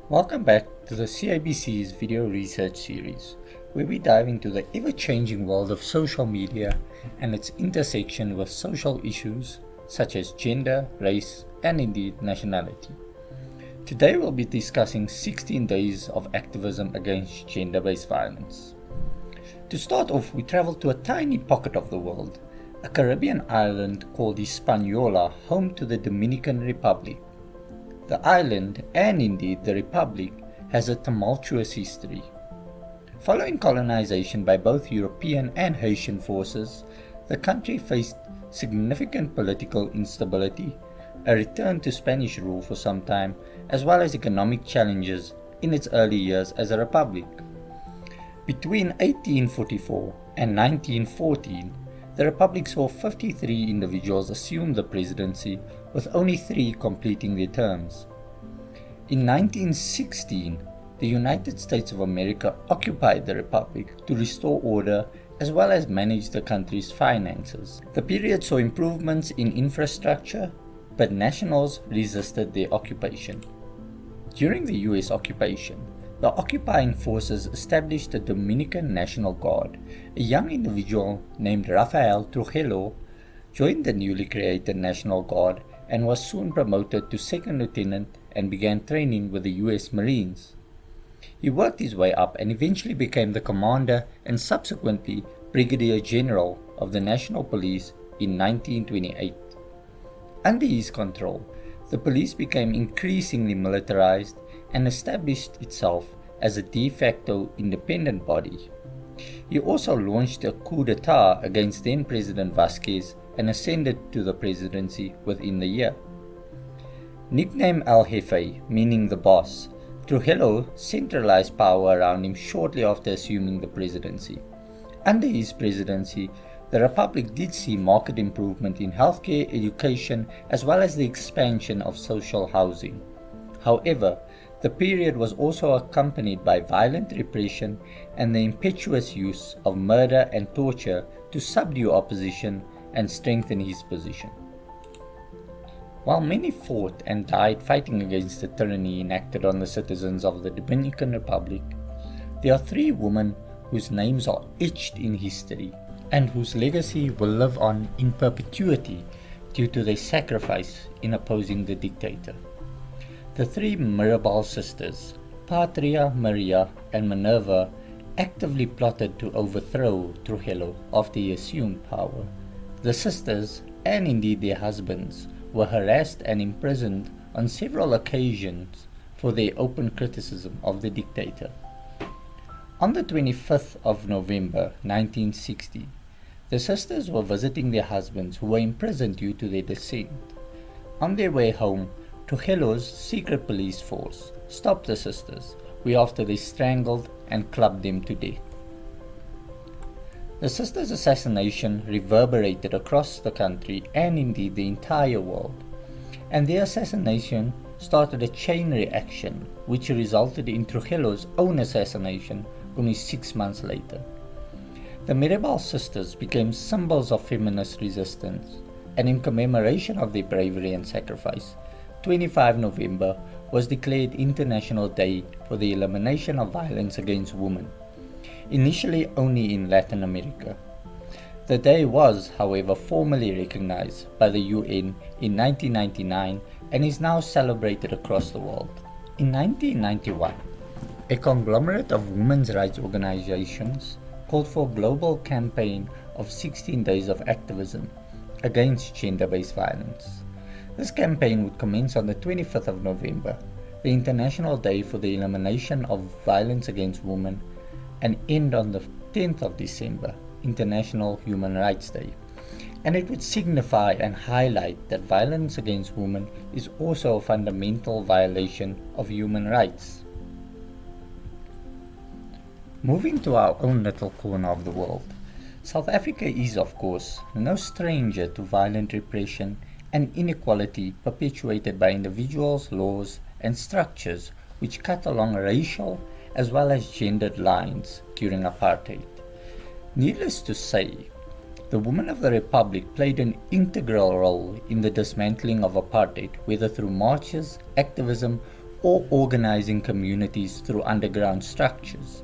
Welcome back to the CIBC's video research series, where we dive into the ever-changing world of social media and its intersection with social issues such as gender, race, and indeed nationality. Today we'll be discussing 16 days of activism against gender-based violence. To start off, we travel to a tiny pocket of the world, a Caribbean island called Hispaniola, home to the Dominican Republic. The island, and indeed the Republic, has a tumultuous history. Following colonization by both European and Haitian forces, the country faced significant political instability, a return to Spanish rule for some time, as well as economic challenges in its early years as a republic. Between 1844 and 1914, the Republic saw 53 individuals assume the presidency, with only 3 completing their terms. In 1916, the United States of America occupied the Republic to restore order as well as manage the country's finances. The period saw improvements in infrastructure, but nationals resisted their occupation. During the US occupation, the occupying forces established the Dominican National Guard. A young individual named Rafael Trujillo joined the newly created National Guard and was soon promoted to second lieutenant and began training with the US Marines. He worked his way up and eventually became the commander and subsequently Brigadier General of the National Police in 1928. Under his control, the police became increasingly militarized and established itself as a de facto independent body. He also launched a coup d'etat against then President Vasquez and ascended to the presidency within the year. Nicknamed El Jefe, meaning the boss, Trujillo centralized power around him shortly after assuming the presidency. Under his presidency, the Republic did see marked improvement in healthcare, education, as well as the expansion of social housing. However, the period was also accompanied by violent repression and the impetuous use of murder and torture to subdue opposition and strengthen his position. While many fought and died fighting against the tyranny enacted on the citizens of the Dominican Republic, there are 3 women whose names are etched in history and whose legacy will live on in perpetuity due to their sacrifice in opposing the dictator. The 3 Mirabal sisters, Patria, Maria, and Minerva, actively plotted to overthrow Trujillo after he assumed power. The sisters, and indeed their husbands, were harassed and imprisoned on several occasions for their open criticism of the dictator. On the 25th of November 1960, the sisters were visiting their husbands who were imprisoned due to their dissent. On their way home, Trujillo's secret police force stopped the sisters, whereafter they strangled and clubbed them to death. The sisters' assassination reverberated across the country and indeed the entire world, and their assassination started a chain reaction which resulted in Trujillo's own assassination only 6 months later. The Mirabal sisters became symbols of feminist resistance, and in commemoration of their bravery and sacrifice, 25 November was declared International Day for the Elimination of Violence Against Women, initially only in Latin America. The day was, however, formally recognized by the UN in 1999 and is now celebrated across the world. In 1991, a conglomerate of women's rights organizations called for a global campaign of 16 days of activism against gender-based violence. This campaign would commence on the 25th of November, the International Day for the Elimination of Violence Against Women, and end on the 10th of December, International Human Rights Day. And it would signify and highlight that violence against women is also a fundamental violation of human rights. Moving to our own little corner of the world, South Africa is, of course, no stranger to violent repression and inequality perpetuated by individuals, laws, and structures which cut along racial as well as gendered lines during apartheid. Needless to say, the women of the Republic played an integral role in the dismantling of apartheid, whether through marches, activism, or organizing communities through underground structures.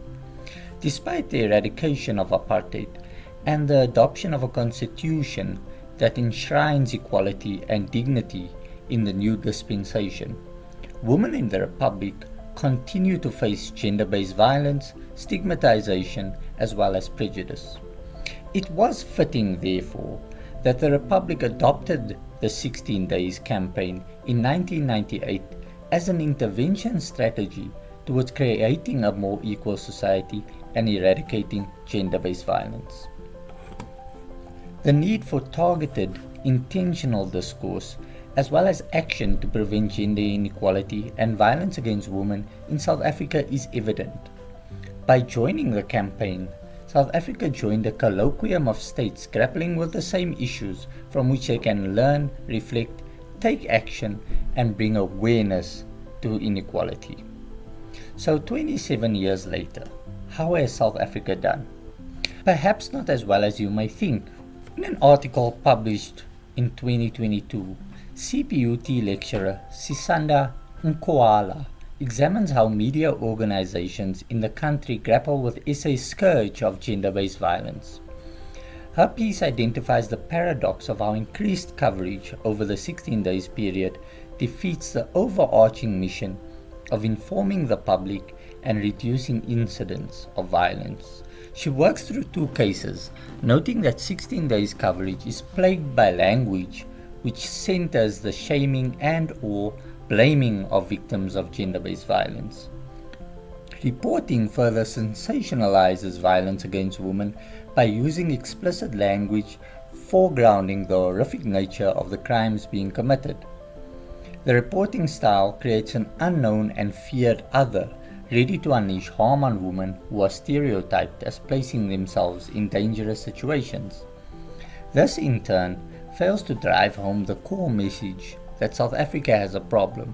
Despite the eradication of apartheid and the adoption of a constitution that enshrines equality and dignity in the new dispensation, women in the Republic continue to face gender-based violence, stigmatization, as well as prejudice. It was fitting, therefore, that the Republic adopted the 16 Days campaign in 1998 as an intervention strategy towards creating a more equal society and eradicating gender-based violence. The need for targeted, intentional discourse as well as action to prevent gender inequality and violence against women in South Africa is evident. By joining the campaign, South Africa joined a colloquium of states grappling with the same issues from which they can learn, reflect, take action, and bring awareness to inequality. So 27 years later, how has South Africa done? Perhaps not as well as you may think. In an article published in 2022, CPUT lecturer Sisanda Nkoala examines how media organizations in the country grapple with SA's scourge of gender-based violence. Her piece identifies the paradox of how increased coverage over the 16 days period defeats the overarching mission of informing the public and reducing incidents of violence. She works through two cases, noting that 16 days coverage is plagued by language which centers the shaming and/or blaming of victims of gender-based violence. Reporting further sensationalizes violence against women by using explicit language foregrounding the horrific nature of the crimes being committed. The reporting style creates an unknown and feared other, ready to unleash harm on women who are stereotyped as placing themselves in dangerous situations. This, in turn, fails to drive home the core message that South Africa has a problem.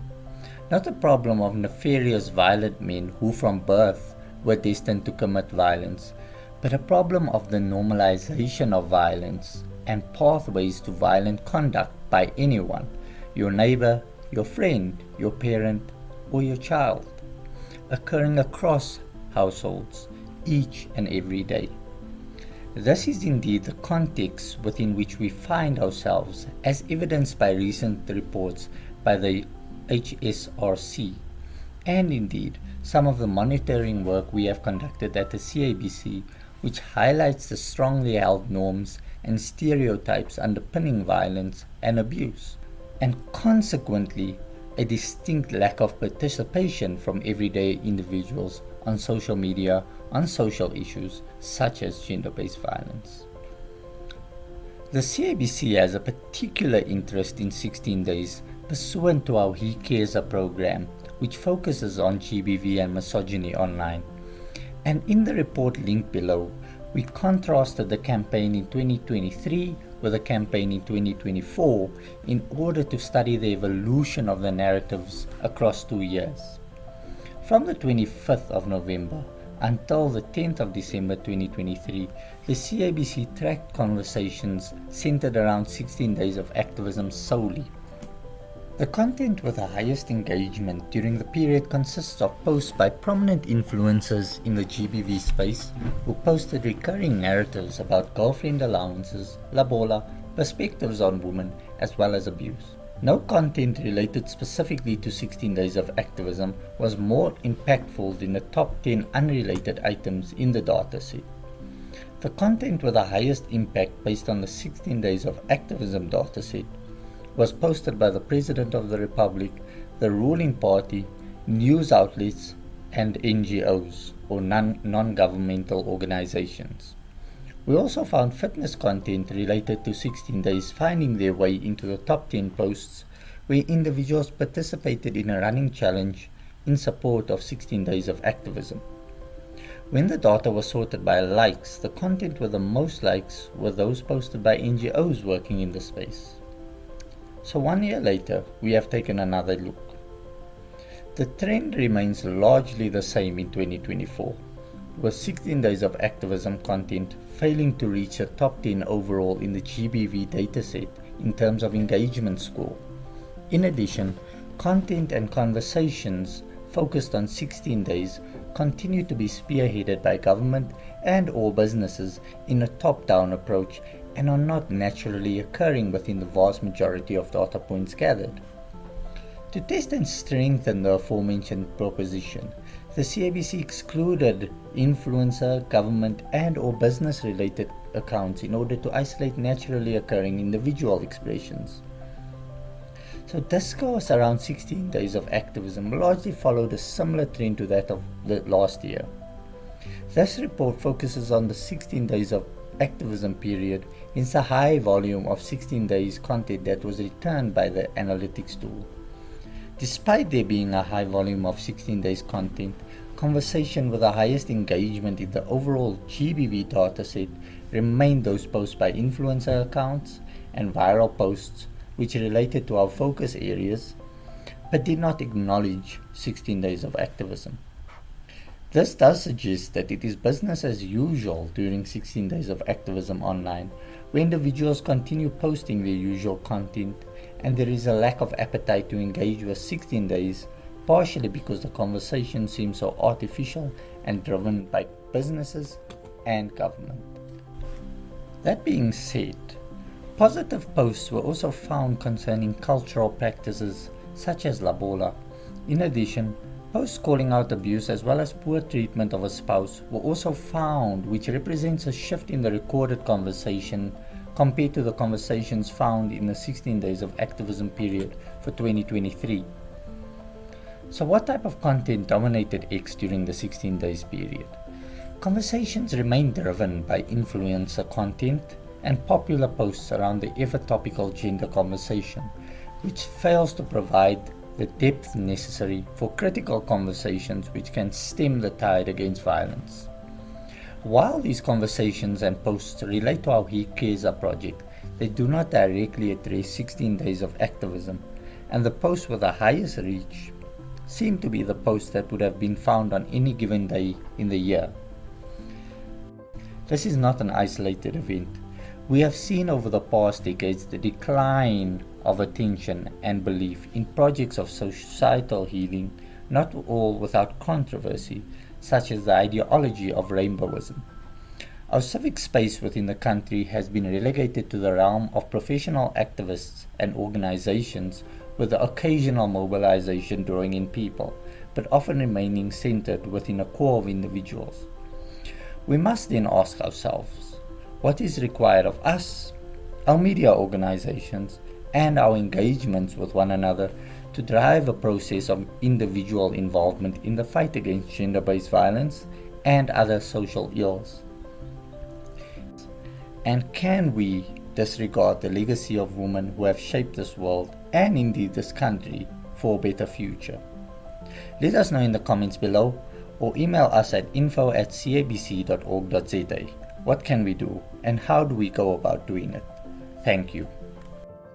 Not a problem of nefarious violent men who from birth were destined to commit violence, but a problem of the normalization of violence and pathways to violent conduct by anyone, your neighbor, your friend, your parent, or your child, occurring across households each and every day. This is indeed the context within which we find ourselves, as evidenced by recent reports by the HSRC, and indeed some of the monitoring work we have conducted at the CABC, which highlights the strongly held norms and stereotypes underpinning violence and abuse, and consequently a distinct lack of participation from everyday individuals on social media on social issues such as gender-based violence. The CABC has a particular interest in 16 days pursuant to our He Cares program, which focuses on GBV and misogyny online. And in the report linked below, we contrasted the campaign in 2023 with the campaign in 2024 in order to study the evolution of the narratives across 2 years. From the 25th of November until the 10th of December 2023, the CABC tracked conversations centered around 16 days of activism solely. The content with the highest engagement during the period consists of posts by prominent influencers in the GBV space who posted recurring narratives about girlfriend allowances, lobola, perspectives on women, as well as abuse. No content related specifically to 16 days of activism was more impactful than the top 10 unrelated items in the dataset. The content with the highest impact based on the 16 days of activism dataset was posted by the President of the Republic, the ruling party, news outlets, and NGOs, or non-governmental organizations. We also found fitness content related to 16 days finding their way into the top 10 posts where individuals participated in a running challenge in support of 16 days of activism. When the data was sorted by likes, the content with the most likes were those posted by NGOs working in the space. So 1 year later, we have taken another look. The trend remains largely the same in 2024, with 16 days of activism content failing to reach the top 10 overall in the GBV dataset in terms of engagement score. In addition, Content and conversations focused on 16 days continue to be spearheaded by government and or businesses in a top-down approach and are not naturally occurring within the vast majority of data points gathered. To test and strengthen the aforementioned proposition, the CIBC excluded influencer, government and or business related accounts in order to isolate naturally occurring individual expressions. So discourse around 16 days of activism largely followed a similar trend to that of the last year. This report focuses on the 16 days of activism period, hence the high volume of 16 days content that was returned by the analytics tool. Despite there being a high volume of 16 days content, conversation with the highest engagement in the overall GBV dataset remained those posts by influencer accounts and viral posts which related to our focus areas, but did not acknowledge 16 days of activism. This does suggest that it is business as usual during 16 days of activism online, where individuals continue posting their usual content, and there is a lack of appetite to engage with 16 days, partially because the conversation seems so artificial and driven by businesses and government. That being said, positive posts were also found concerning cultural practices such as lobola. In addition, posts calling out abuse as well as poor treatment of a spouse were also found, which represents a shift in the recorded conversation compared to the conversations found in the 16 days of activism period for 2023. So what type of content dominated X during the 16 days period? Conversations remained driven by influencer content and popular posts around the ever topical gender conversation, which fails to provide the depth necessary for critical conversations which can stem the tide against violence. While these conversations and posts relate to our He Cares project, they do not directly address 16 days of activism, and the posts with the highest reach seem to be the posts that would have been found on any given day in the year. This is not an isolated event. We have seen over the past decades the decline of attention and belief in projects of societal healing, not all without controversy, such as the ideology of rainbowism. Our civic space within the country has been relegated to the realm of professional activists and organizations, with the occasional mobilization drawing in people, but often remaining centered within a core of individuals. We must then ask ourselves, what is required of us, our media organizations, and our engagements with one another to drive a process of individual involvement in the fight against gender-based violence and other social ills? And can we disregard the legacy of women who have shaped this world and indeed this country for a better future? Let us know in the comments below or email us at info@cabc.org.za. What can we do and how do we go about doing it? Thank you.